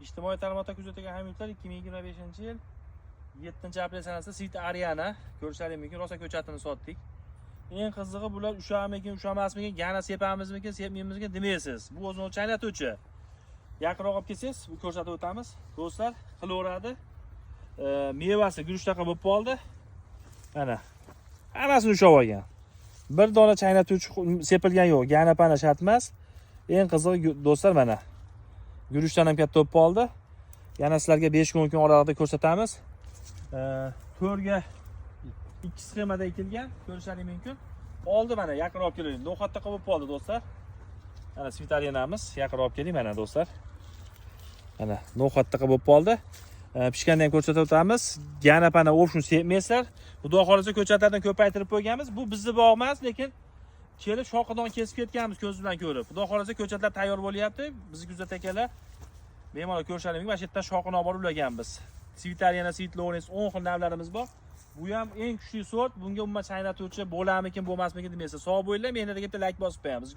Ijtimoiy tarmoqda kuzatgan hamyurtlar 2025-yil 7-aprel sanasida Sweet Ariana ko'rishlaringiz mumkin. Rosa ko'chatini sotdik. Eng qizig'i bular ushammikin, ushamasmikin, gana sepamizmikin, sepmaymizmikin demaysiz. Bu o'zini chaynatuvchi. Yaqinroq olib kelsangiz, bu ko'rsatib o'tamiz. Do'stlar, qilaveradi. Mevasi guruchdaqa bo'lib qoldi. Mana. Hammasini ushab olgan. Bir dona chaynatuvchi sepilgan yo'q. Gana pana shart emas. Eng qizig'i do'stlar mana. Guruchdan ham katta bo'lib qoldi. Yana sizlarga 5 kun oralig'ida ko'rsatamiz. To'rga 2 sxemada ekilgan, ko'rishlaringiz mumkin. Oldi mana, yaqinroq olib keling. No'xatda qilib qoldi do'stlar. Mana Sweet Arianamiz, yaqinroq olib keling mana do'stlar. Mana no'xatda qilib qoldi. Pishgandan ham ko'rsatib o'tamiz. Yana pana option sepmaysizlar. Xudo xolisa ko'chatlardan ko'paytirib qo'yganmiz. Bu bizni bog' emas, lekin kelib shoqidan kesib ketganmiz ko'z bilan ko'rib. Xudo xolisa ko'chatlar tayyor bo'lyapti. Bizni kuzat akalar bemalol ko'rishlaringiz mumkin. Mana shu yerdan shoqini olib borib ulaganmiz. Sweet Ariana, Sweet Lawrence 10 xil navlarimiz bor. Bu ham eng kuchli sort. Bunga umuman chaynatuvchi bo'larmikin, bo'lmasmikin demaysiz. Sog' bo'linglar, meni yerga bitta like bosib qo'yamiz.